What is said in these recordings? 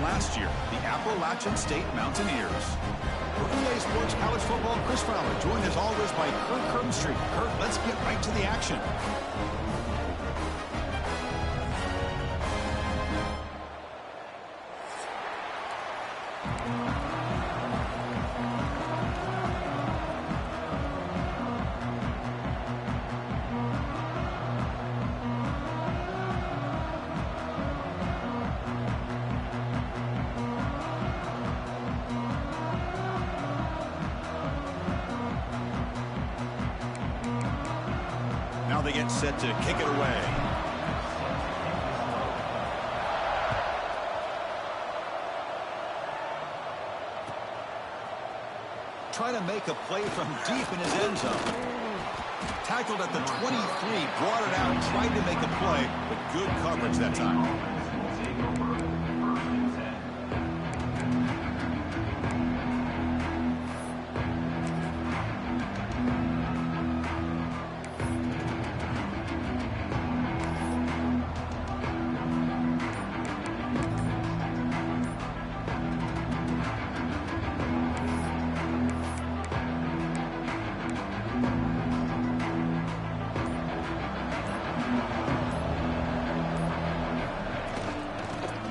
last year, the Appalachian State Mountaineers. For EA Sports College Football, Chris Fowler, joined as always by Kurt Kirkstreet. Kurt, let's get right to the action. Now they get set to kick it away. Trying to make a play from deep in his end zone. Tackled at the 23, brought it out, tried to make a play, but good coverage that time.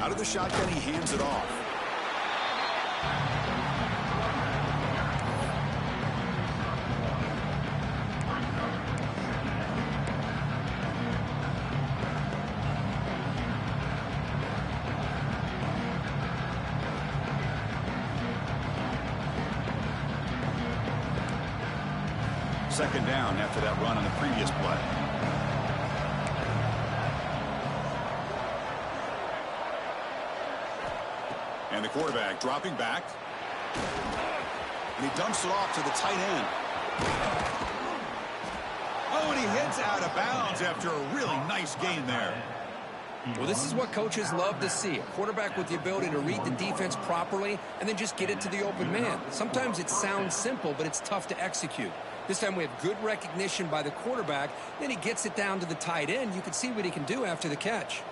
Out of the shotgun, he hands it off. Second down after that run on the previous play. And the quarterback dropping back. And he dumps it off to the tight end. Oh, and he heads out of bounds after a really nice gain there. Well, this is what coaches love to see. A quarterback with the ability to read the defense properly and then just get it to the open man. Sometimes it sounds simple, but it's tough to execute. This time we have good recognition by the quarterback. Then he gets it down to the tight end. You can see what he can do after the catch.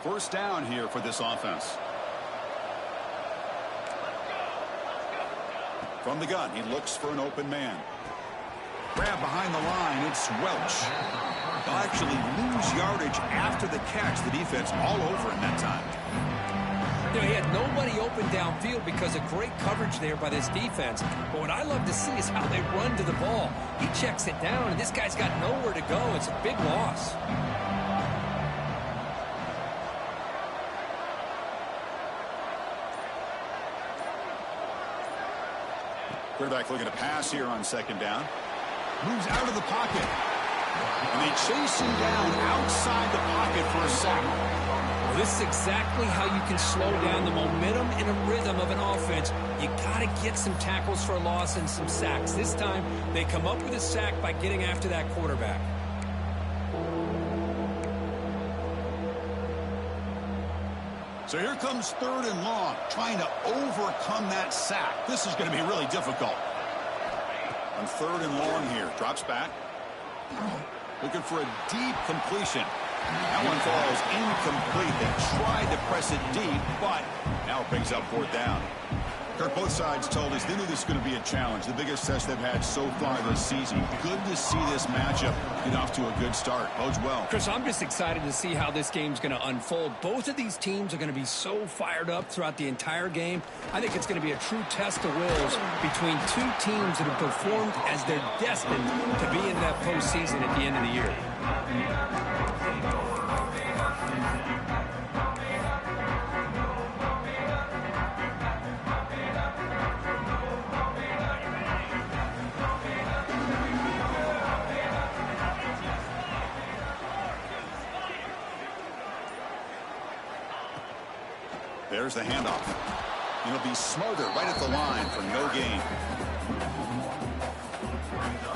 First down here for this offense. From the gun, he looks for an open man. Grab behind the line, it's Welch. They'll actually lose yardage after the catch. The defense all over in that time. You know, he had nobody open downfield because of great coverage there by this defense. But what I love to see is how they run to the ball. He checks it down, and this guy's got nowhere to go. It's a big loss. Quarterback looking to pass here on second down. Moves out of the pocket. And they chase him down outside the pocket for a sack. Well, this is exactly how you can slow down the momentum and a rhythm of an offense. You got to get some tackles for a loss and some sacks. This time, they come up with a sack by getting after that quarterback. So here comes third and long, trying to overcome that sack. This is going to be really difficult. On third and long here, drops back. Looking for a deep completion. That one falls incomplete. They tried to press it deep, but now it brings up fourth down. Kirk, both sides told us they knew this was going to be a challenge, the biggest test they've had so far this season. Good to see this matchup get off to a good start. Bodes well. Chris, I'm just excited to see how this game's going to unfold. Both of these teams are going to be so fired up throughout the entire game. I think it's going to be a true test of wills between two teams that have performed as they're destined to be in that postseason at the end of the year. There's the handoff. It'll be smothered right at the line for no gain.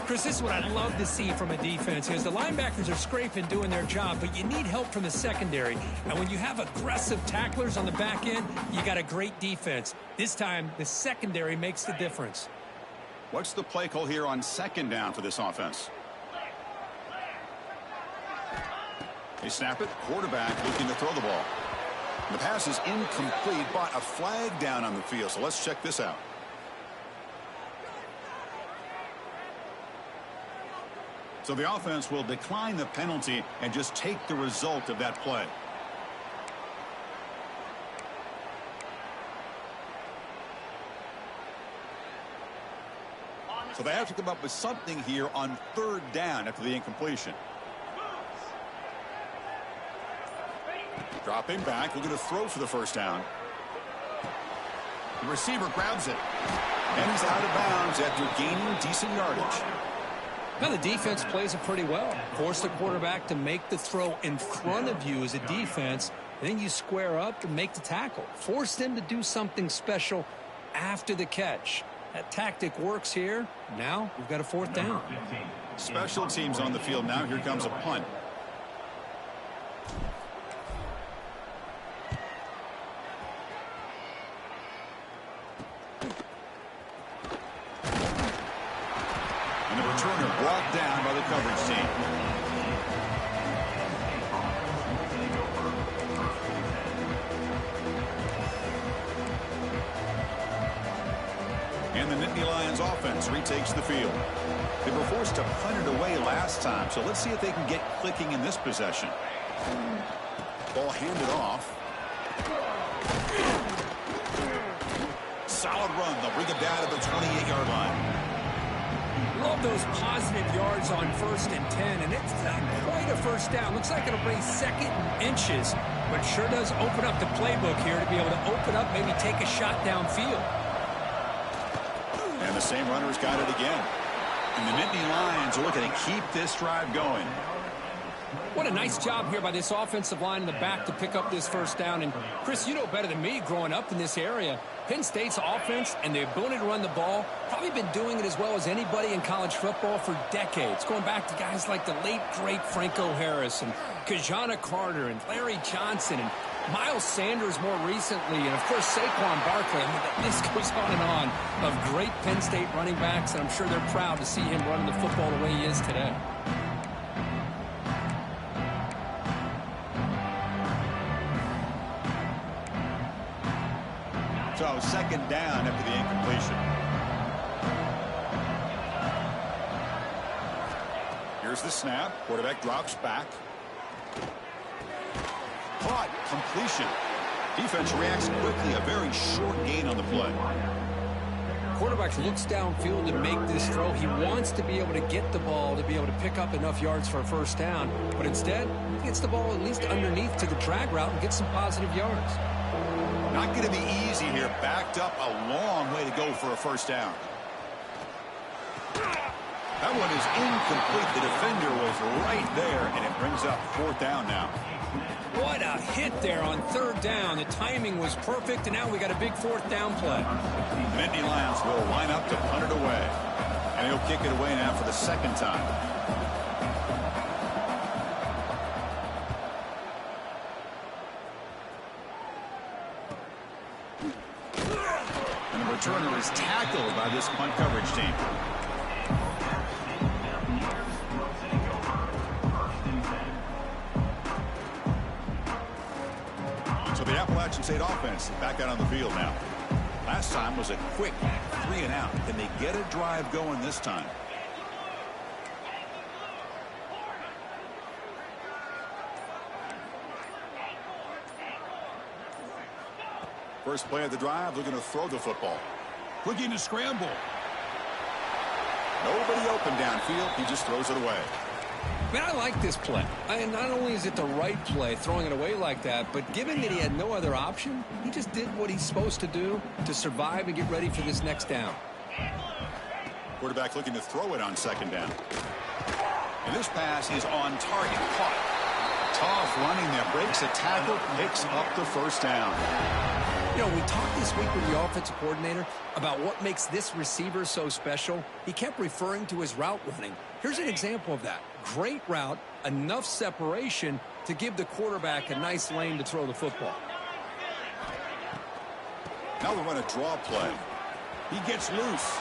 Chris, this is what I love to see from a defense is the linebackers are scraping, doing their job, but you need help from the secondary. And when you have aggressive tacklers on the back end, you got a great defense. This time, the secondary makes the difference. What's the play call here on second down for this offense? They snap it. Quarterback looking to throw the ball. The pass is incomplete, but a flag down on the field. So let's check this out. So the offense will decline the penalty and just take the result of that play. So they have to come up with something here on third down after the incompletion. Dropping back, looking to throw for the first down. The receiver grabs it. And he's out of bounds after gaining decent yardage. Now the defense plays it pretty well. Force the quarterback to make the throw in front of you as a defense. And then you square up and make the tackle. Force them to do something special after the catch. That tactic works here. Now we've got a fourth down. Special teams on the field now. Here comes a punt. And the returner brought down by the coverage team. And the Nittany Lions offense retakes the field. They were forced to punt it away last time, so let's see if they can get clicking in this possession. Ball handed off. Solid run. They'll bring it down to the 28-yard line. Love those positive yards on 1st and 10, and it's not quite a first down. Looks like it'll bring second and inches, but sure does open up the playbook here to be able to open up, maybe take a shot downfield. And the same runner's got it again. And the Nittany Lions are looking to keep this drive going. What a nice job here by this offensive line in the back to pick up this first down. And, Chris, you know better than me growing up in this area, Penn State's offense and the ability to run the ball probably been doing it as well as anybody in college football for decades, going back to guys like the late, great Franco Harris and Kajana Carter and Larry Johnson and Miles Sanders more recently, and, of course, Saquon Barkley. I mean, the list goes on and on of great Penn State running backs, and I'm sure they're proud to see him running the football the way he is today. So second down after the incompletion. Here's the snap. Quarterback drops back. Caught. Completion. Defense reacts quickly. A very short gain on the play. Quarterback looks downfield to make this throw. He wants to be able to get the ball to be able to pick up enough yards for a first down. But instead, he gets the ball at least underneath to the drag route and gets some positive yards. Not going to be easy here. Backed up a long way to go for a first down. That one is incomplete. The defender was right there, and it brings up fourth down now. What a hit there on third down. The timing was perfect, and now we got a big fourth down play. The Nittany Lions will line up to punt it away. And he'll kick it away now for the second time. And the returner is tackled by this punt coverage team. So the Appalachian State offense back out on the field now. Last time was a quick 3-and-out. Can they get a drive going this time? First play of the drive, looking to throw the football. Looking to scramble. Nobody open downfield. He just throws it away. Man, I like this play. And not only is it the right play, throwing it away like that, but given that he had no other option, he just did what he's supposed to do to survive and get ready for this next down. Quarterback looking to throw it on second down. And this pass is on target. Caught. Tough running there. Breaks a tackle. Picks up the first down. You know, we talked this week with the offensive coordinator about what makes this receiver so special. He kept referring to his route running. Here's an example of that. Great route, enough separation to give the quarterback a nice lane to throw the football. Now we run a draw play. He gets loose.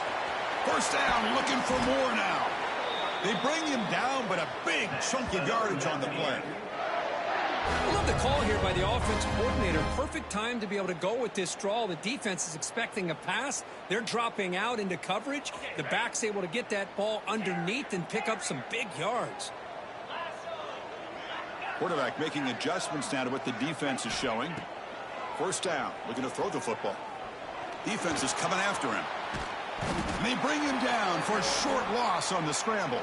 First down, looking for more now. They bring him down, but a big chunk of yardage on the play. I love the call here by the offensive coordinator. Perfect time to be able to go with this draw. The defense is expecting a pass. They're dropping out into coverage. The back's able to get that ball underneath and pick up some big yards. Quarterback making adjustments now to what the defense is showing. First down, looking to throw the football. Defense is coming after him. And they bring him down for a short loss on the scramble.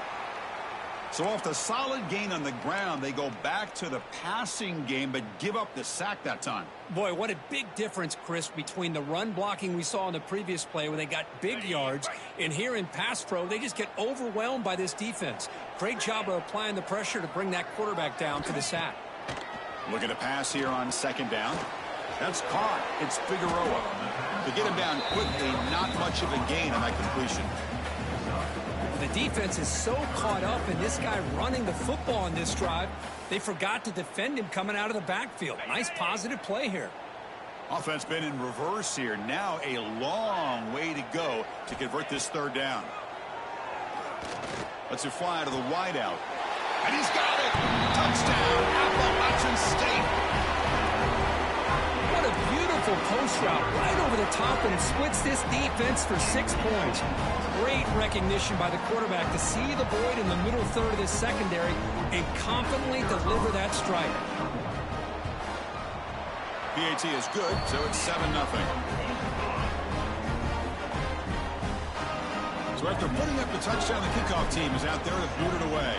So off the solid gain on the ground, they go back to the passing game, but give up the sack that time. Boy, what a big difference, Chris, between the run blocking we saw in the previous play where they got big yards, and here in pass pro, they just get overwhelmed by this defense. Great job of applying the pressure to bring that quarterback down for the sack. Look at a pass here on second down. That's caught. It's Figueroa. To get him down quickly, not much of a gain on that completion. The defense is so caught up in this guy running the football on this drive, they forgot to defend him coming out of the backfield. Nice positive play here. Offense been in reverse here. Now a long way to go to convert this third down. Lets it fly to the wideout. And he's got it! Touchdown, Appalachian State! What a beautiful post route right over the top, and it splits this defense for 6 points. Great recognition by the quarterback to see the void in the middle third of this secondary and confidently deliver that strike. PAT is good, so it's 7-0. So after putting up the touchdown, the kickoff team is out there to boot it away.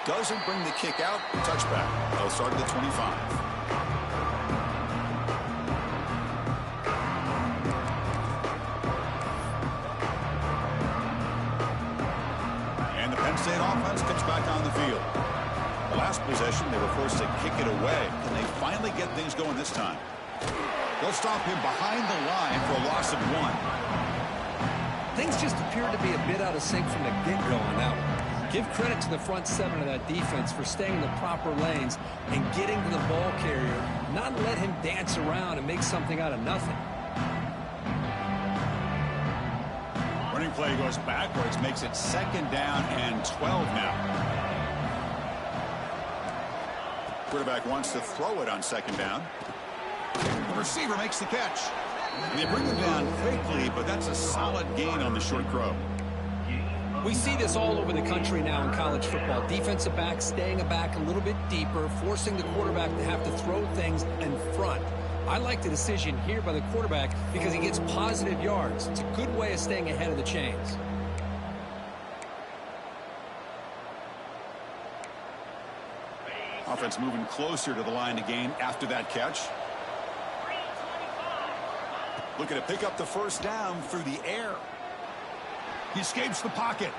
Doesn't bring the kick out. Touchback. They'll start at the 25. And the Penn State offense comes back on the field. The last possession, they were forced to kick it away. Can they finally get things going this time? They'll stop him behind the line for a loss of 1. Things just appeared to be a bit out of sync from the get-go on that one. Give credit to the front 7 of that defense for staying in the proper lanes and getting to the ball carrier, not let him dance around and make something out of nothing. Running play goes backwards, makes it 2nd down and 12 now. Quarterback wants to throw it on 2nd down. The receiver makes the catch. And they bring him down quickly, but that's a solid gain on the short throw. We see this all over the country now in college football. Defensive backs staying back a little bit deeper, forcing the quarterback to have to throw things in front. I like the decision here by the quarterback because he gets positive yards. It's a good way of staying ahead of the chains. Offense moving closer to the line to gain after that catch. Looking to pick up the first down through the air. He escapes the pocket.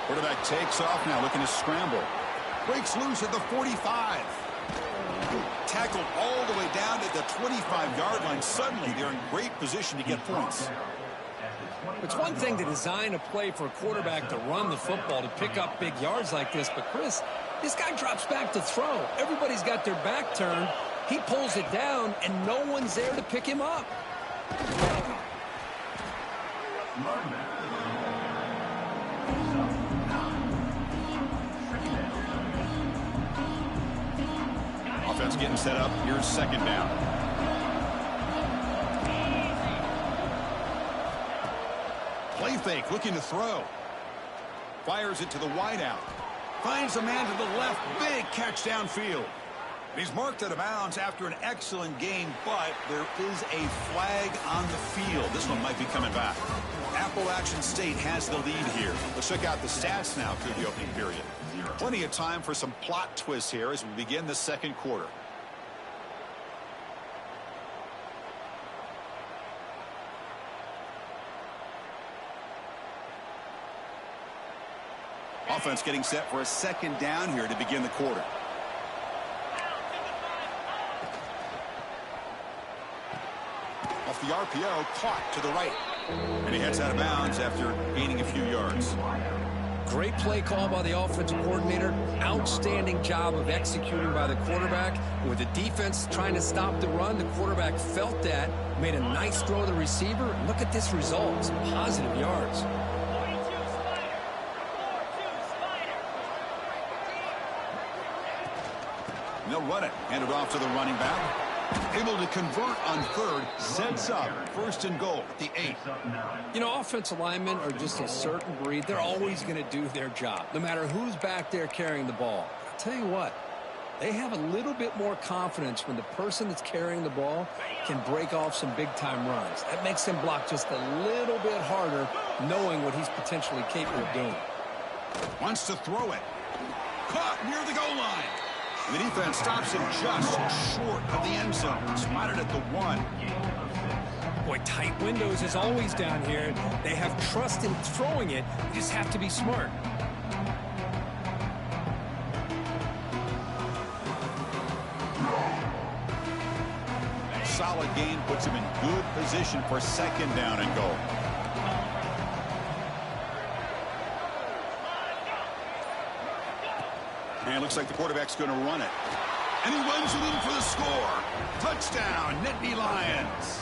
Quarterback takes off now, looking to scramble. Breaks loose at the 45. Tackled all the way down to the 25-yard line. Suddenly, they're in great position to get points. It's one thing to design a play for a quarterback to run the football, to pick up big yards like this, but Chris, this guy drops back to throw. Everybody's got their back turned. He pulls it down, and no one's there to pick him up. Offense getting set up. Here's 2nd down. Play fake, looking to throw. Fires it to the wideout. Finds a man to the left. Big catch downfield. He's marked out of bounds after an excellent game, but there is a flag on the field. This one might be coming back. Appalachian State has the lead here. Let's check out the stats now through the opening period. Plenty of time for some plot twists here as we begin the 2nd quarter. Offense getting set for a 2nd down here to begin the quarter. Off the RPO, caught to the right. And he heads out of bounds after gaining a few yards. Great play call by the offensive coordinator. Outstanding job of executing by the quarterback. With the defense trying to stop the run, the quarterback felt that, made a nice throw to the receiver. Look at this result. Some positive yards. They'll run it. Hand it off to the running back. Able to convert on third. Sets up. First and goal at the 8. You know, offensive linemen are just a certain breed. They're always going to do their job, no matter who's back there carrying the ball. I'll tell you what, they have a little bit more confidence when the person that's carrying the ball can break off some big-time runs. That makes him block just a little bit harder, knowing what he's potentially capable of doing. Wants to throw it. Caught near the goal line. The defense stops him just short of the end zone. Spotted at the 1. Boy, tight windows is always down here. They have trust in throwing it. You just have to be smart. Solid gain puts him in good position for second down and goal. And looks like the quarterback's going to run it. And he runs it in for the score. Touchdown, Nittany Lions.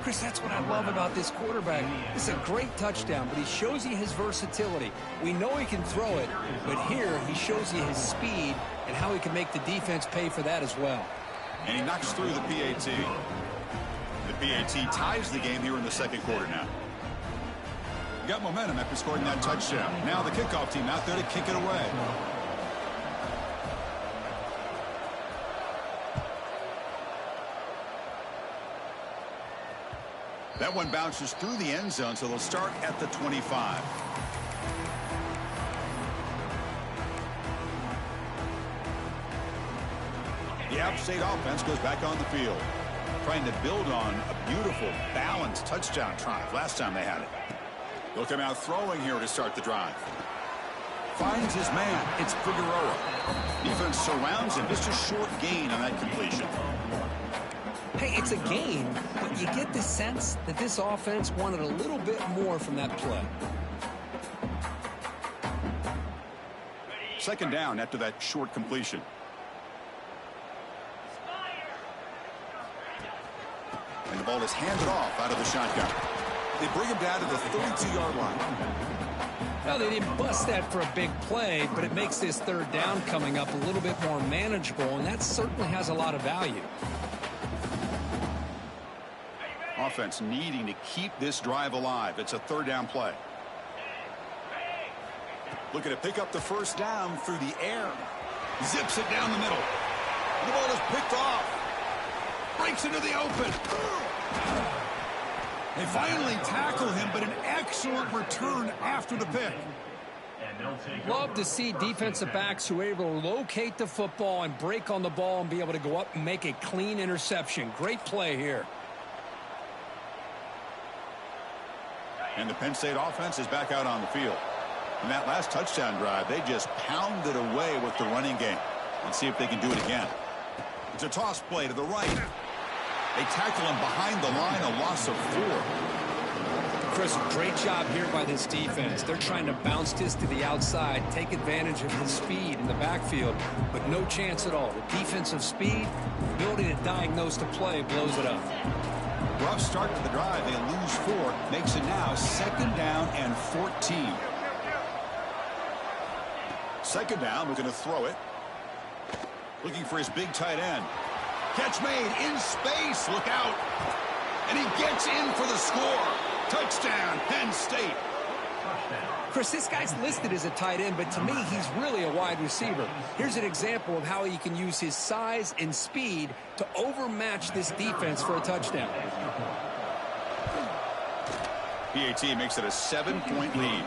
Chris, that's what I love about this quarterback. It's a great touchdown, but he shows you his versatility. We know he can throw it, but here he shows you his speed and how he can make the defense pay for that as well. And he knocks through the PAT. The PAT ties the game here in the second quarter now. Got momentum after scoring that touchdown. Now the kickoff team out there to kick it away. That one bounces through the end zone, so they'll start at the 25. The App State offense goes back on the field, trying to build on a beautiful, balanced touchdown drive last time they had it. They'll come out throwing here to start the drive. Finds his man. It's Figueroa. Defense surrounds him. Just a short gain on that completion. Hey, it's a gain, but you get the sense that this offense wanted a little bit more from that play. Second down after that short completion. And the ball is handed off out of the shotgun. They bring him down to the 32-yard line. Well, they didn't bust that for a big play, but it makes this third down coming up a little bit more manageable, and that certainly has a lot of value. Offense needing to keep this drive alive. It's a third down play. Looking to pick up the first down through the air. Zips it down the middle. The ball is picked off. Breaks into the open. They finally tackle him, but an excellent return after the pick. Love to see defensive backs who are able to locate the football and break on the ball and be able to go up and make a clean interception. Great play here. And the Penn State offense is back out on the field. In that last touchdown drive, they just pounded away with the running game. Let's see if they can do it again. It's a toss play to the right. They tackle him behind the line, a loss of 4. Chris, great job here by this defense. They're trying to bounce this to the outside, take advantage of his speed in the backfield, but no chance at all. The defensive speed, ability to diagnose the play, blows it up. Rough start to the drive. They lose 4. Makes it now second down and 14. Second down, we're going to throw it. Looking for his big tight end. Catch made in space. Look out. And he gets in for the score. Touchdown, Penn State. Chris, this guy's listed as a tight end, but to me, he's really a wide receiver. Here's an example of how he can use his size and speed to overmatch this defense for a touchdown. PAT makes it a 7-point lead.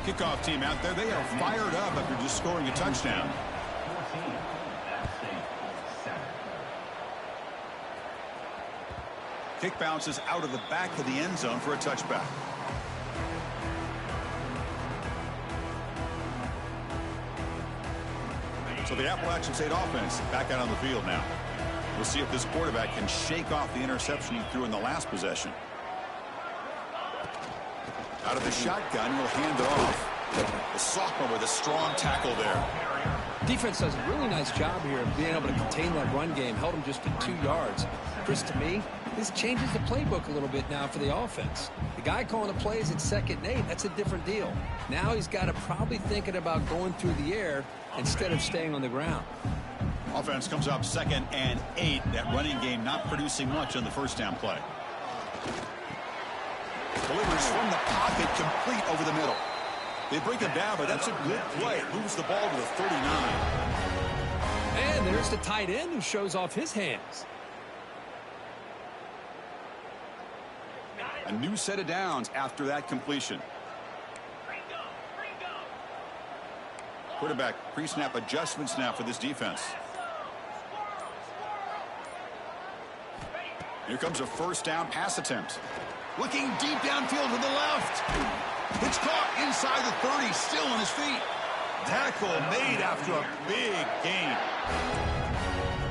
Kickoff team out there, they are fired up after just scoring a touchdown. Kick bounces out of the back of the end zone for a touchback. So the Appalachian State offense back out on the field now. We'll see if this quarterback can shake off the interception he threw in the last possession. Out of the shotgun, he'll hand it off. The sophomore with a strong tackle there. Defense does a really nice job here of being able to contain that run game. Held him just to 2 yards. Chris, to me, this changes the playbook a little bit now for the offense. The guy calling the plays at 2nd and 8, that's a different deal. Now he's got to probably thinking about going through the air instead of staying on the ground. Offense comes up 2nd and 8. That running game not producing much on the first down play. Delivers from the pocket, complete over the middle. They break him down, but that's a good play. Moves the ball to the 39. And there's the tight end who shows off his hands. A new set of downs after that completion. Quarterback pre-snap adjustments now for this defense. Here comes a first down pass attempt. Looking deep downfield to the left. It's caught inside the 30, still on his feet. Tackle made after a big gain.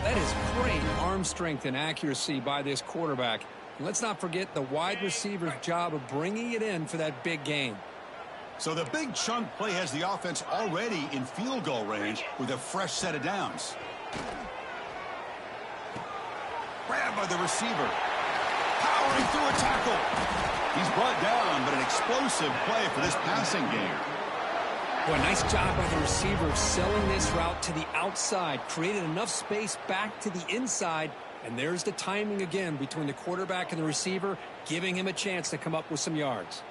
That is great arm strength and accuracy by this quarterback. And let's not forget the wide receiver's job of bringing it in for that big gain. So the big chunk play has the offense already in field goal range with a fresh set of downs. Grabbed by the receiver. Powering through a tackle. He's brought down, but an explosive play for this passing game. Boy, nice job by the receiver of selling this route to the outside. Created enough space back to the inside. And there's the timing again between the quarterback and the receiver, giving him a chance to come up with some yards.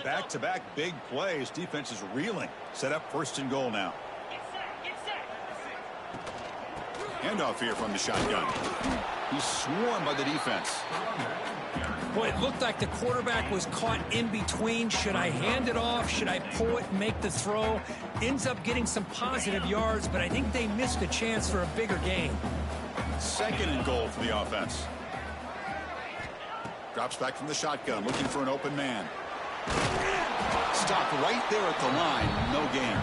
Back-to-back big plays. Defense is reeling. Set up 1st and goal now. Handoff here from the shotgun. He's swarmed by the defense. Boy, it looked like the quarterback was caught in between. Should I hand it off? Should I pull it and make the throw? Ends up getting some positive yards, but I think they missed a chance for a bigger gain. 2nd and goal for the offense. Drops back from the shotgun, looking for an open man. Stopped right there at the line. No gain.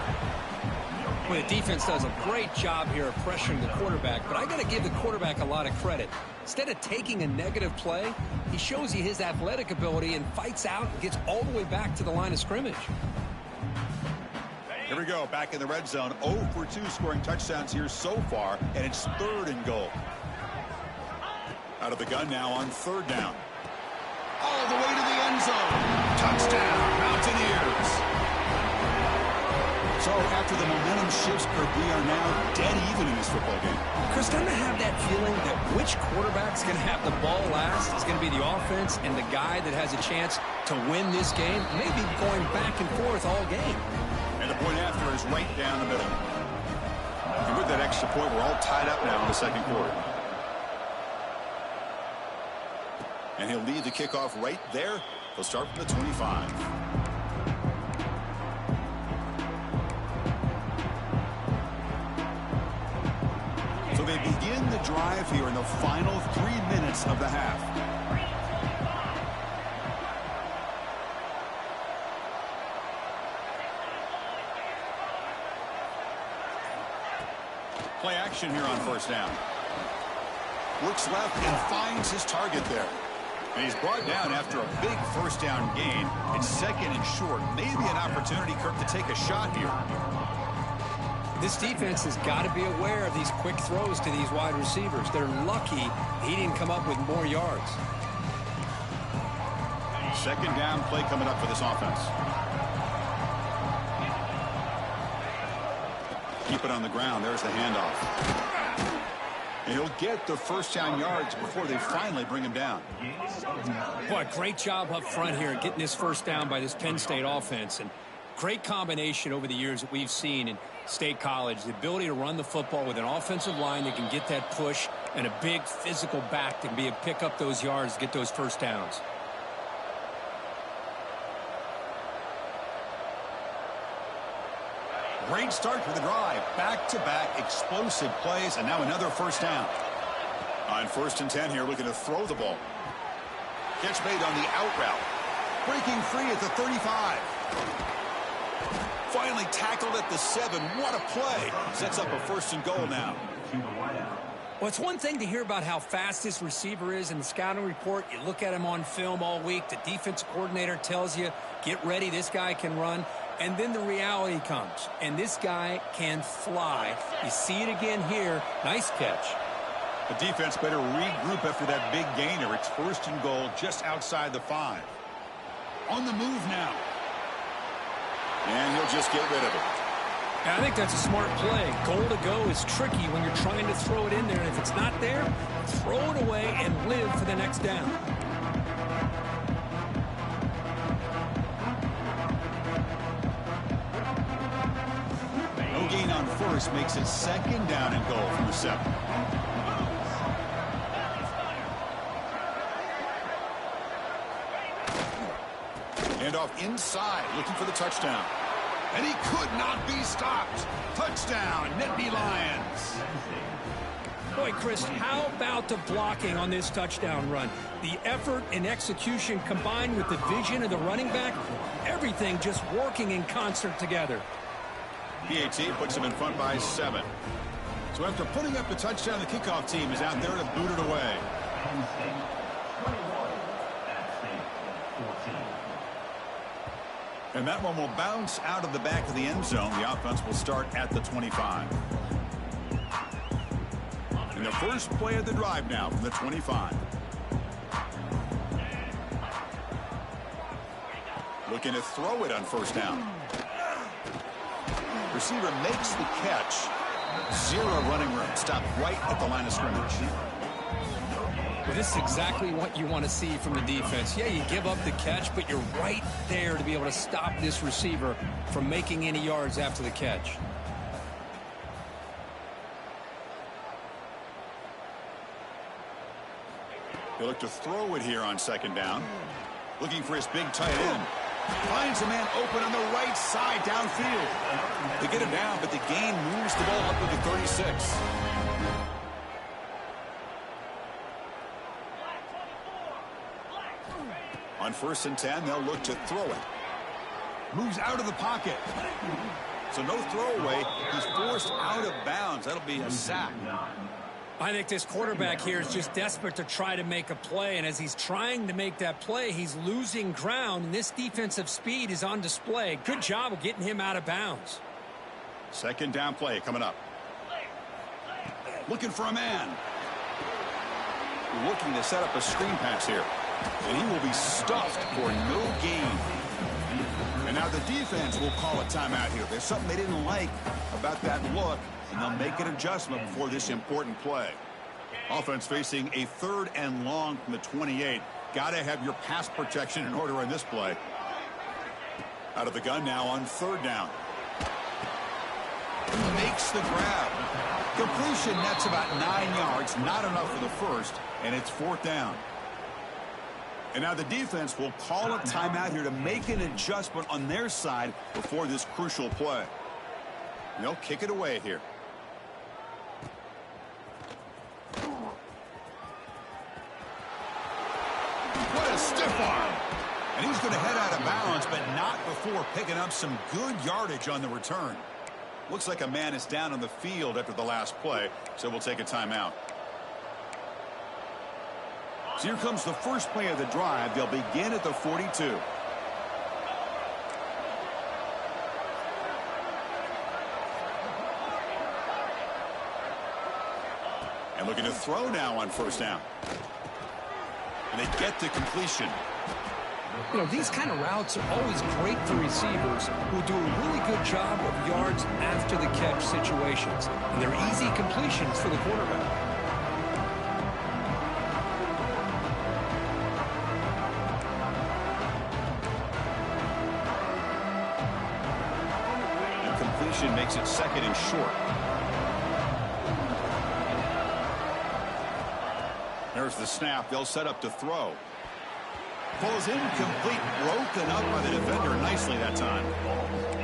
Well, the defense does a great job here of pressuring the quarterback, but I got to give the quarterback a lot of credit. Instead of taking a negative play, he shows you his athletic ability and fights out and gets all the way back to the line of scrimmage. Here we go, back in the red zone. 0 for 2 scoring touchdowns here so far, and it's 3rd and goal. Out of the gun now on 3rd down. All the way to the end zone. Touchdown, Mountaineers. So after the momentum shifts, we are now dead even in this football game. Chris, don't I have that feeling that which quarterback's going to have the ball last is going to be the offense, and the guy that has a chance to win this game may be going back and forth all game. And the point after is right down the middle. And with that extra point, we're all tied up now in the 2nd quarter. And he'll lead the kickoff right there. He'll start from the 25. So they begin the drive here in the final 3 minutes of the half. Play action here on 1st down. Looks left and finds his target there. And he's brought down after a big 1st down gain. It's 2nd and short. Maybe an opportunity, Kirk, to take a shot here. This defense has got to be aware of these quick throws to these wide receivers. They're lucky he didn't come up with more yards. 2nd down play coming up for this offense. Keep it on the ground. There's the handoff. And he'll get the 1st down yards before they finally bring him down. Boy, great job up front here getting this 1st down by this Penn State offense. And great combination over the years that we've seen in State College. The ability to run the football with an offensive line that can get that push and a big physical back that can be able to pick up those yards, get those 1st downs. Great start for the drive. Back-to-back explosive plays, and now another 1st down. On 1st and 10 here, looking to throw the ball. Catch made on the out route. Breaking free at the 35. Finally tackled at the 7. What a play. Sets up a 1st and goal now. Well, it's one thing to hear about how fast this receiver is in the scouting report. You look at him on film all week. The defense coordinator tells you, get ready, this guy can run. And then the reality comes, and this guy can fly. You see it again here. Nice catch. The defense better regroup after that big gainer. It's 1st and goal just outside the 5. On the move now. And he'll just get rid of it. I think that's a smart play. Goal to go is tricky when you're trying to throw it in there. And if it's not there, throw it away and live for the next down. No gain on 1st makes it 2nd down and goal from the 7. And off inside, looking for the touchdown. And he could not be stopped. Touchdown, Nittany Lions. Boy, Chris, how about the blocking on this touchdown run? The effort and execution combined with the vision of the running back, everything just working in concert together. PAT puts him in front by 7. So after putting up the touchdown, the kickoff team is out there to boot it away. And that one will bounce out of the back of the end zone. The offense will start at the 25. And the first play of the drive now from the 25. Looking to throw it on 1st down. Receiver makes the catch. 0 running room. Stopped right at the line of scrimmage. Well, this is exactly what you want to see from the defense. Yeah, you give up the catch, but you're right there to be able to stop this receiver from making any yards after the catch. He'll look to throw it here on 2nd down. Looking for his big tight end. Finds a man open on the right side downfield. They get him down, but the gain moves the ball up to the 36. On 1st and 10, they'll look to throw it. Moves out of the pocket. So no throwaway. He's forced out of bounds. That'll be a sack. I think this quarterback here is just desperate to try to make a play, and as he's trying to make that play, he's losing ground, and this defensive speed is on display. Good job of getting him out of bounds. 2nd down play coming up. Looking for a man. Looking to set up a screen pass here. And he will be stuffed for no gain. And now the defense will call a timeout here. There's something they didn't like about that look, and they'll make an adjustment before this important play. Offense facing a 3rd and long from the 28. Got to have your pass protection in order on this play. Out of the gun now on 3rd down. Makes the grab. Completion nets about 9 yards. Not enough for the 1st, and it's 4th down. And now the defense will call a timeout here to make an adjustment on their side before this crucial play. And they'll kick it away here. What a stiff arm. And he's going to head out of bounds, but not before picking up some good yardage on the return. Looks like a man is down on the field after the last play, so we'll take a timeout. So here comes the first play of the drive. They'll begin at the 42. And looking to throw now on 1st down. And they get the completion. You know, these kind of routes are always great for receivers who do a really good job of yards after the catch situations. And they're easy completions for the quarterback. Makes it 2nd and short. There's the snap. They'll set up to throw. Falls incomplete. Broken up by the defender nicely that time.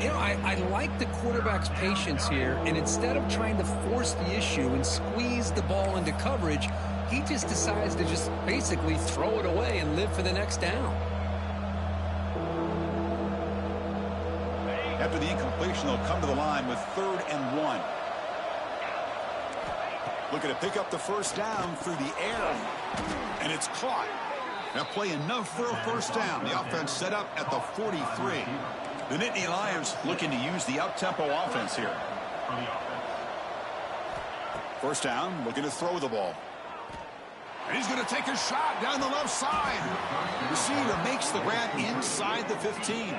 You know, I like the quarterback's patience here, and instead of trying to force the issue and squeeze the ball into coverage, he just decides to just basically throw it away and live for the next down. After the incompletion, they'll come to the line with 3rd and 1. Looking to pick up the first down through the air. And it's caught. Now play enough for a first down. The offense set up at the 43. The Nittany Lions looking to use the up-tempo offense here. First down, looking to throw the ball. And he's going to take a shot down the left side. The receiver makes the grab inside the 15.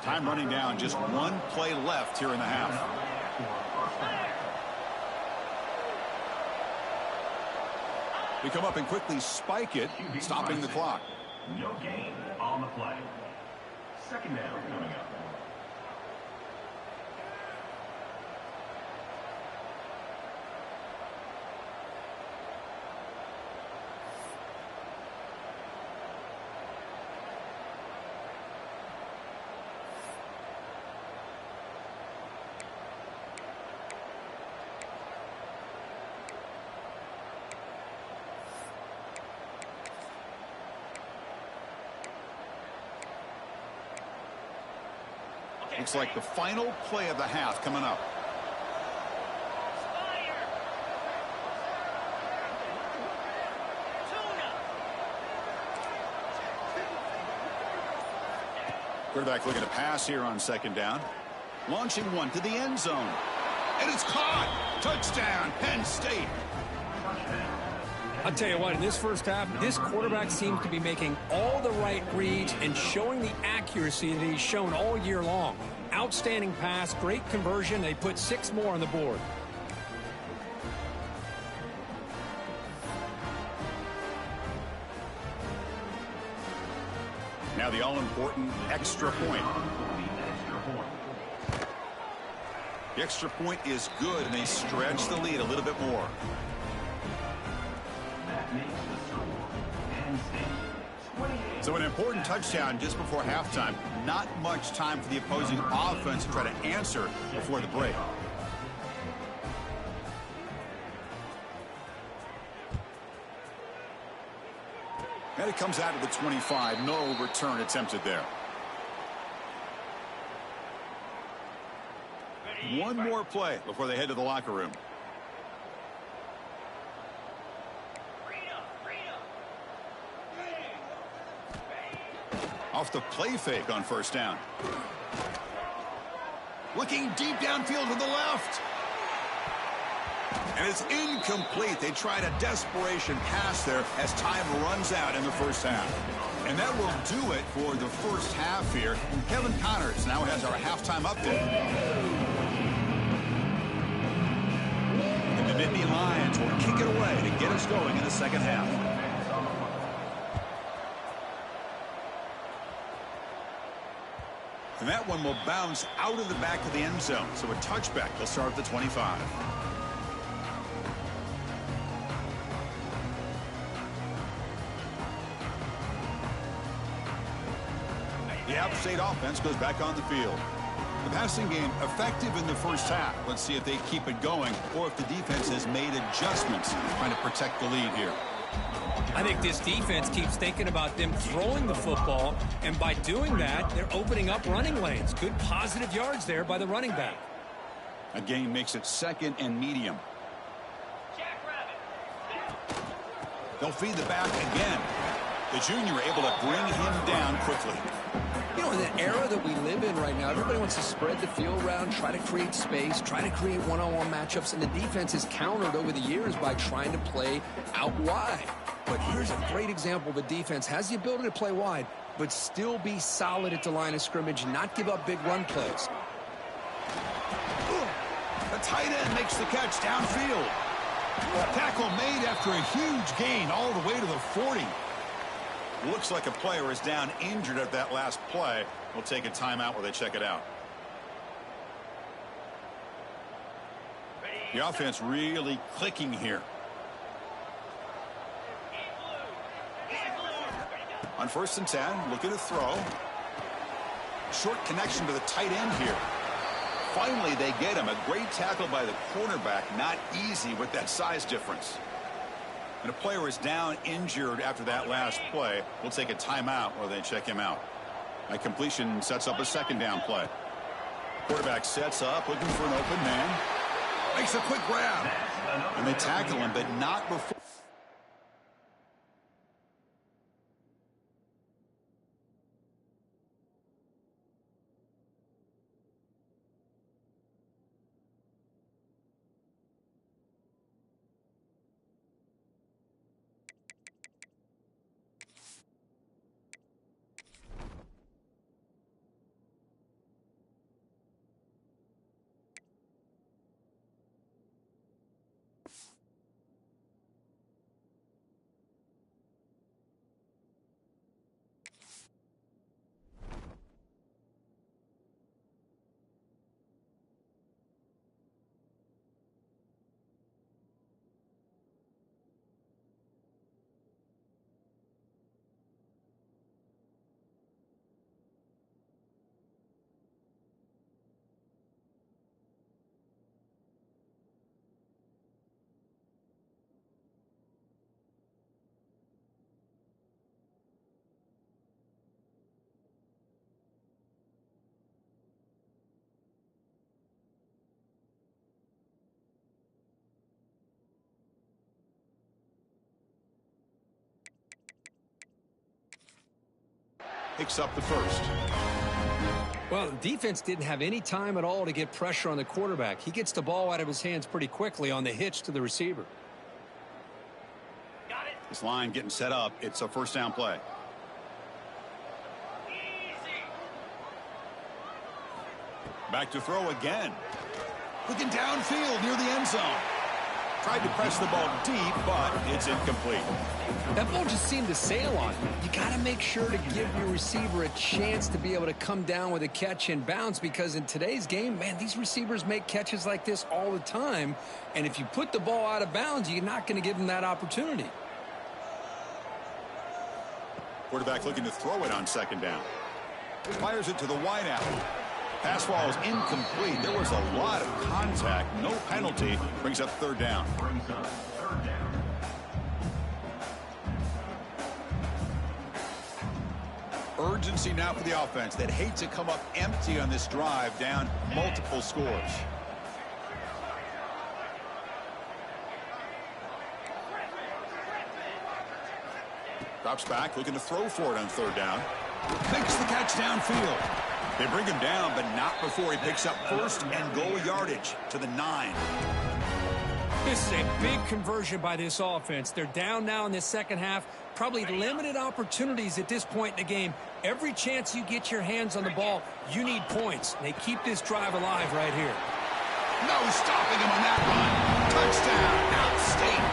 Time running down, just one play left here in the half. They come up and quickly spike it, stopping the clock. No gain on the play. Second down coming up. Looks like the final play of the half coming up. Quarterback looking to pass here on second down. Launching one to the end zone. And it's caught. Touchdown, Penn State. I'll tell you what, in this first half, this quarterback seems to be making all the right reads and showing the accuracy that he's shown all year long. Outstanding pass, great conversion. They put 6 more on the board. Now the all-important extra point. The extra point is good, and they stretch the lead a little bit more. So an important touchdown just before halftime. Not much time for the opposing offense to try to answer before the break. And it comes out of the 25. No return attempted there. One more play before they head to the locker room. Off the play fake on first down. Looking deep downfield to the left. And it's incomplete. They tried a desperation pass there as time runs out in the first half. And that will do it for the first half here. Kevin Connors now has our halftime update. And the Nittany Lions will kick it away to get us going in the second half. And that one will bounce out of the back of the end zone. So a touchback. They'll start at the 25. The App State offense goes back on the field. The passing game effective in the first half. Let's see if they keep it going or if the defense has made adjustments trying to protect the lead here. I think this defense keeps thinking about them throwing the football, and by doing that, they're opening up running lanes. Good positive yards there by the running back. A gain makes it second and medium. They'll feed the back again. The junior able to bring him down quickly. You know, in the era that we live in right now, everybody wants to spread the field around, try to create space, try to create one-on-one matchups, and the defense has countered over the years by trying to play out wide. But here's a great example. The defense has the ability to play wide, but still be solid at the line of scrimmage, not give up big run plays. The tight end makes the catch downfield. Tackle made after a huge gain all the way to the 40. Looks like a player is down injured at that last play. We'll take a timeout where they check it out. The offense really clicking here. On 1st and 10, looking to throw. Short connection to the tight end here. Finally, they get him. A great tackle by the cornerback. Not easy with that size difference. And a player is down injured after that last play. We'll take a timeout while they check him out. A completion sets up a second down play. Quarterback sets up, looking for an open man. Makes a quick grab. And they tackle him, but not before. Picks up the first. Well, the defense didn't have any time at all to get pressure on the quarterback. He gets the ball out of his hands pretty quickly on the hitch to the receiver. Got it. This line getting set up. It's a first down play. Easy. Back to throw again. Looking downfield near the end zone. Tried to press the ball deep, but it's incomplete. That ball just seemed to sail on him. You got to make sure to give your receiver a chance to be able to come down with a catch and bounce, because in today's game, man, these receivers make catches like this all the time. And if you put the ball out of bounds, you're not going to give them that opportunity. Quarterback looking to throw it on second down. Fires it to the wideout. Pass ball is incomplete. There was a lot of contact. No penalty. Brings up third down. Brings up third down. Urgency now for the offense that hate to come up empty on this drive, down multiple scores. Drops back, looking to throw for it on third down. Makes the catch downfield. They bring him down, but not before he picks up first and goal yardage to the 9. This is a big conversion by this offense. They're down now in the second half. Probably limited opportunities at this point in the game. Every chance you get your hands on the ball, you need points. They keep this drive alive right here. No stopping him on that run. Touchdown, App State.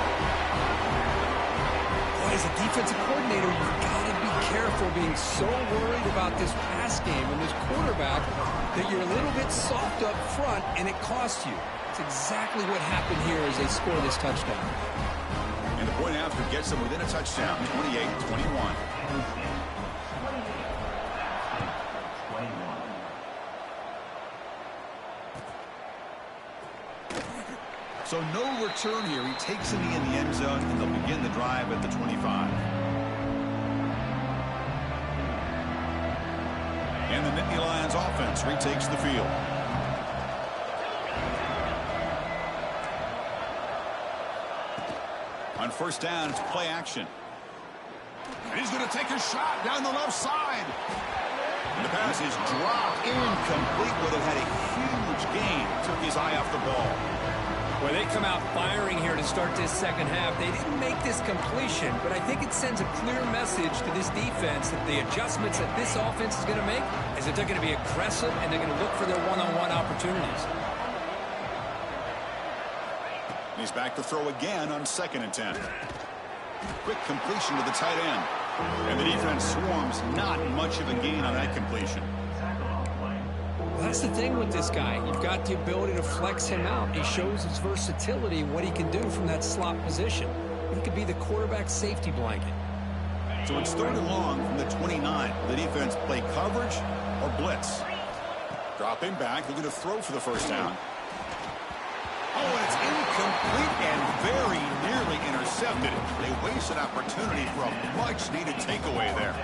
Boy, as a defensive coordinator, you've got to be careful being so worried about this pass game and this quarterback that you're a little bit soft up front and it costs you. It's exactly what happened here as they score this touchdown. And the point after gets them within a touchdown, 28-21. So no return here. He takes a knee in the end zone, and they'll begin the drive at the 25. And the Nittany Lions offense retakes the field. On first down, it's play action. And he's going to take a shot down the left side. And the pass is dropped incomplete. Would have had a huge gain. Took his eye off the ball. Well, they come out firing here to start this second half. They didn't make this completion, but I think it sends a clear message to this defense that the adjustments that this offense is going to make is that they're going to be aggressive and they're going to look for their one-on-one opportunities. He's back to throw again on 2nd and 10. Quick completion to the tight end. And the defense swarms, not much of a gain on that completion. Well, that's the thing with this guy. You've got the ability to flex him out. He shows his versatility, what he can do from that slot position. He could be the quarterback safety blanket. So it's 3rd and long from the 29. The defense play coverage or blitz. Dropping back, looking to throw for the first down. Oh, and it's incomplete and very nearly intercepted. They waste an opportunity for a much-needed takeaway there.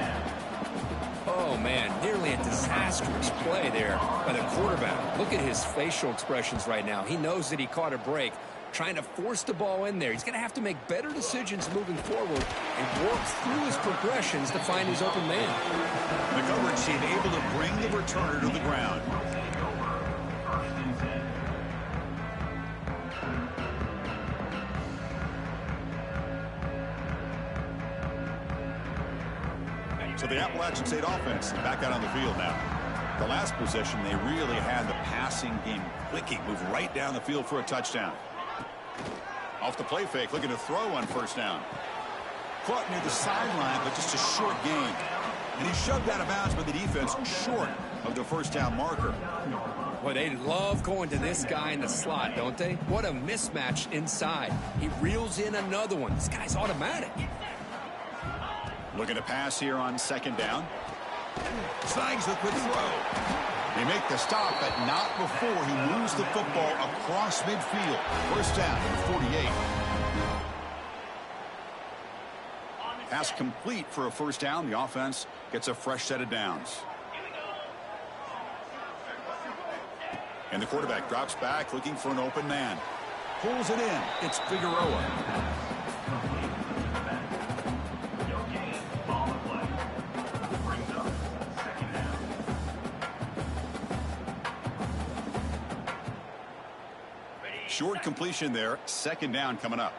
Oh, man, nearly a disastrous play there by the quarterback. Look at his facial expressions right now. He knows that he caught a break, trying to force the ball in there. He's going to have to make better decisions moving forward and work through his progressions to find his open man. The coverage team able to bring the returner to the ground. So the Appalachian State offense back out on the field now. The last possession, they really had the passing game clicking, moved right down the field for a touchdown. Off the play fake, looking to throw on first down. Caught near the sideline, but just a short gain. And he shoved out of bounds by the defense short of the first down marker. Boy, they love going to this guy in the slot, don't they? What a mismatch inside. He reels in another one. This guy's automatic. Looking to pass here on second down. Snags the quick throw. They make the stop, but not before he moves the football across midfield. First down at the 48. Pass complete for a first down. The offense gets a fresh set of downs. And the quarterback drops back looking for an open man. Pulls it in. It's Figueroa. Short completion there. Second down coming up.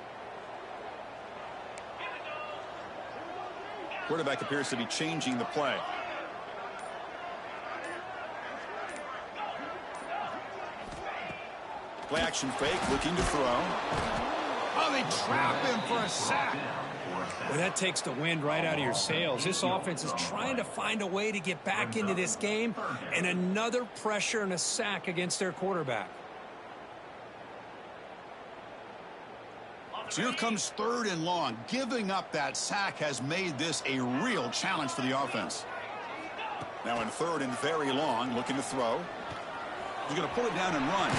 Quarterback appears to be changing the play. Play action fake, looking to throw. Oh, they trap him for a sack. Well, that takes the wind right out of your sails. This offense is trying to find a way to get back into this game, and another pressure and a sack against their quarterback. So here comes third and long. Giving up that sack has made this a real challenge for the offense. Now in third and very long, looking to throw. He's going to pull it down and run.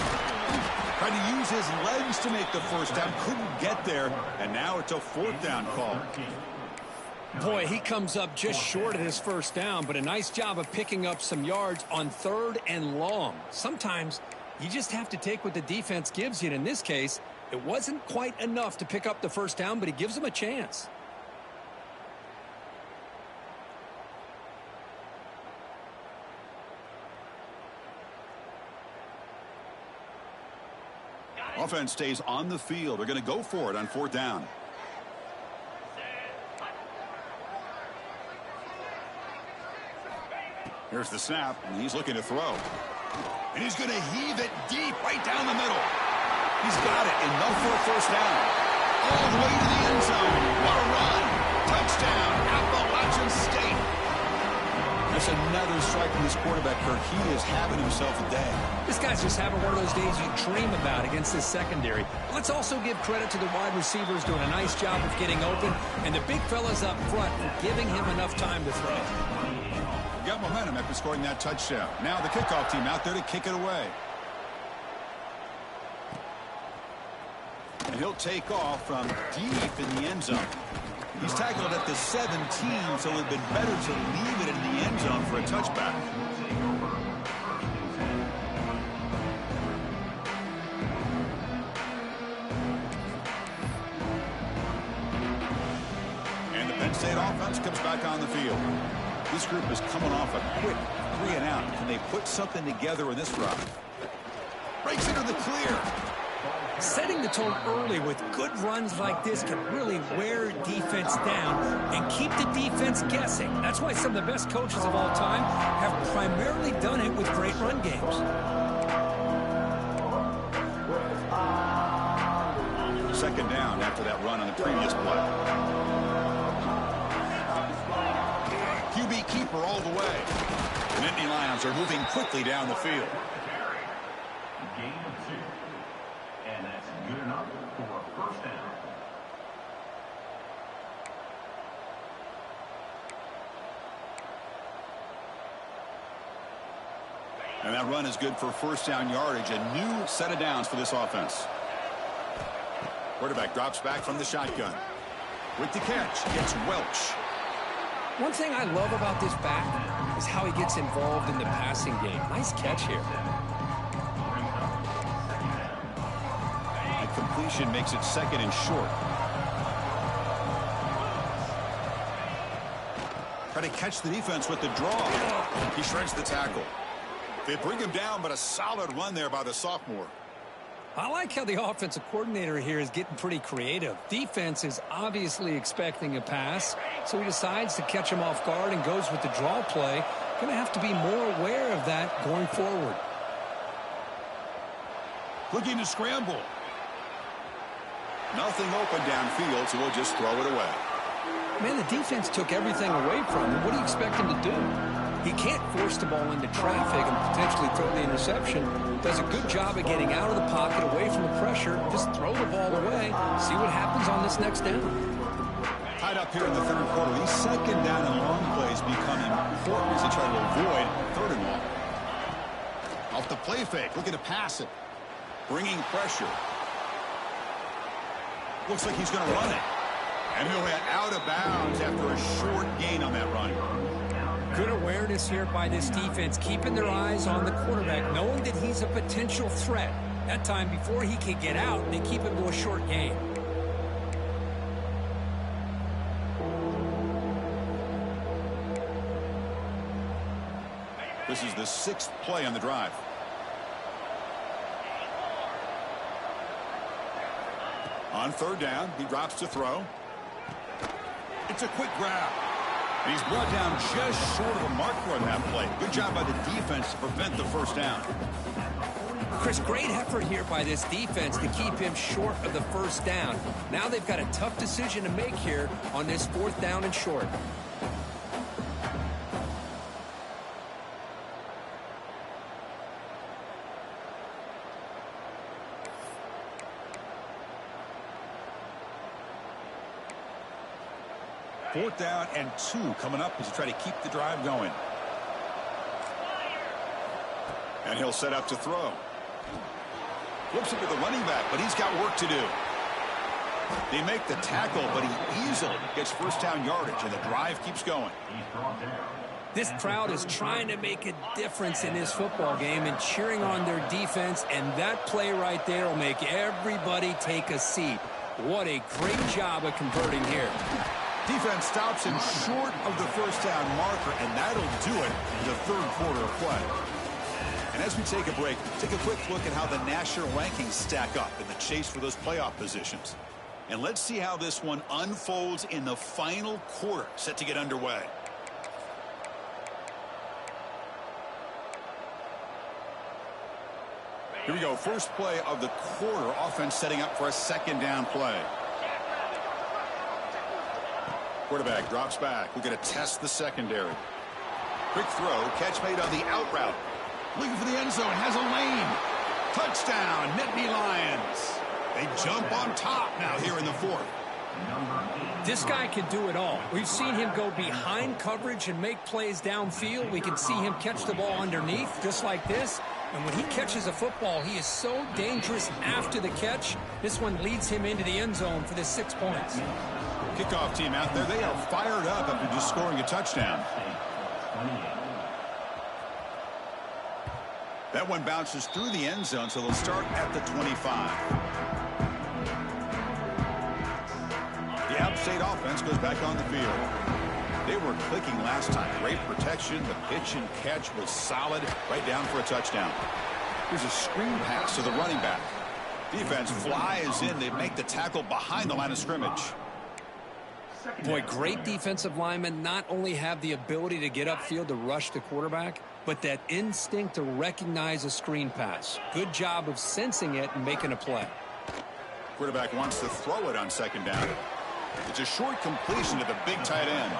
Trying to use his legs to make the first down. Couldn't get there, and now it's a fourth down call. Boy, he comes up just short of his first down, but a nice job of picking up some yards on third and long. Sometimes you just have to take what the defense gives you, and in this case, it wasn't quite enough to pick up the first down, but he gives them a chance. Offense stays on the field. They're going to go for it on fourth down. Here's the snap, and he's looking to throw. And he's going to heave it deep right down the middle. He's got it. Enough for a first down. All the way to the end zone. What a run. Touchdown, Appalachian State. That's another strike from this quarterback, Kirk. He is having himself a day. This guy's just having one of those days you dream about against this secondary. Let's also give credit to the wide receivers doing a nice job of getting open, and the big fellas up front for giving him enough time to throw. Got momentum after scoring that touchdown. Now the kickoff team out there to kick it away. And he'll take off from deep in the end zone. He's tackled at the 17, so it would have been better to leave it in the end zone for a touchback. And the Penn State offense comes back on the field. This group is coming off a quick 3 and out. Can they put something together in this drive? Breaks into the clear. Setting the tone early with good runs like this can really wear defense down and keep the defense guessing. That's why some of the best coaches of all time have primarily done it with great run games. Second down after that run on the previous play. QB keeper all the way. The Nittany Lions are moving quickly down the field. Gain of 2. And that's good enough for a first down. And that run is good for first down yardage. A new set of downs for this offense. Quarterback drops back from the shotgun. With the catch, it's Welch. One thing I love about this back is how he gets involved in the passing game. Nice catch here. The completion makes it 2nd and short. Try to catch the defense with the draw. He shreds the tackle. They bring him down, but a solid run there by the sophomore. I like how the offensive coordinator here is getting pretty creative. Defense is obviously expecting a pass, so he decides to catch him off guard and goes with the draw play. Going to have to be more aware of that going forward. Looking to scramble. Nothing open downfield, so we'll just throw it away. Man, the defense took everything away from him. What do you expect him to do? He can't force the ball into traffic and potentially throw the interception. Does a good job of getting out of the pocket, away from the pressure. Just throw the ball away. See what happens on this next down. Tied up here in the 3rd quarter. These 2nd down and long plays become important as they try to avoid 3rd and long. Off the play fake, looking to pass it. Bringing pressure. Looks like he's going to run it. And he'll hit out of bounds after a short gain on that run. Good awareness here by this defense, keeping their eyes on the quarterback, knowing that he's a potential threat. That time, before he can get out, they keep him to a short gain. This is the 6th play on the drive. On 3rd down, he drops to throw. It's a quick grab. And he's brought down just short of the marker on that play. Good job by the defense to prevent the 1st down. Chris, great effort here by this defense to keep him short of the 1st down. Now they've got a tough decision to make here on this 4th down and short. Fourth down and 2 coming up as you try to keep the drive going. And he'll set up to throw. Flips it to the running back, but he's got work to do. They make the tackle, but he easily gets 1st down yardage, and the drive keeps going. This crowd is trying to make a difference in this football game and cheering on their defense, and that play right there will make everybody take a seat. What a great job of converting here. Defense stops him short of the 1st down marker, and that'll do it in the 3rd quarter of play. And as we take a break, take a quick look at how the national rankings stack up in the chase for those playoff positions. And let's see how this one unfolds in the final quarter, set to get underway. Here we go, first play of the quarter, offense setting up for a 2nd down play. Quarterback drops back. We're going to test the secondary. Quick throw. Catch made on the out route. Looking for the end zone. Has a lane. Touchdown. Nittany Lions. They jump on top now here in the 4th. This guy can do it all. We've seen him go behind coverage and make plays downfield. We can see him catch the ball underneath just like this. And when he catches a football, he is so dangerous after the catch. This one leads him into the end zone for the 6 points. Kickoff team out there. They are fired up after just scoring a touchdown. That one bounces through the end zone, so they'll start at the 25. The App State offense goes back on the field. They were clicking last time. Great protection. The pitch and catch was solid. Right down for a touchdown. Here's a screen pass to the running back. Defense flies in. They make the tackle behind the line of scrimmage. Boy, great defensive linemen not only have the ability to get upfield to rush the quarterback, but that instinct to recognize a screen pass. Good job of sensing it and making a play. Quarterback wants to throw it on 2nd down. It's a short completion to the big tight end.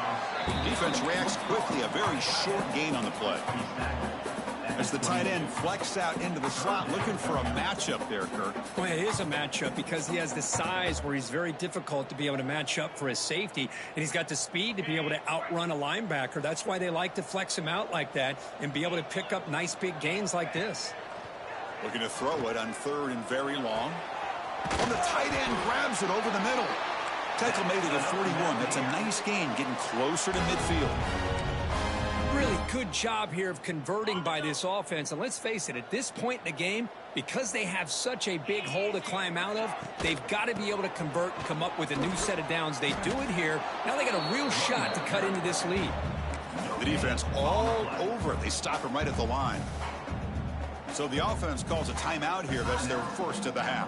Defense reacts quickly, a very short gain on the play. As the tight end flexed out into the slot, looking for a matchup there, Kirk. Well, it is a matchup because he has the size where he's very difficult to be able to match up for his safety, and he's got the speed to be able to outrun a linebacker. That's why they like to flex him out like that and be able to pick up nice big gains like this. Looking to throw it on 3rd and very long. And the tight end grabs it over the middle. Tackle made it at 41. That's a nice gain, getting closer to midfield. Really good job here of converting by this offense. And let's face it, at this point in the game, because they have such a big hole to climb out of, they've got to be able to convert and come up with a new set of downs. They do it here. Now they got a real shot to cut into this lead. The defense all over it. They stop him right at the line. So the offense calls a timeout here. That's their first of the half.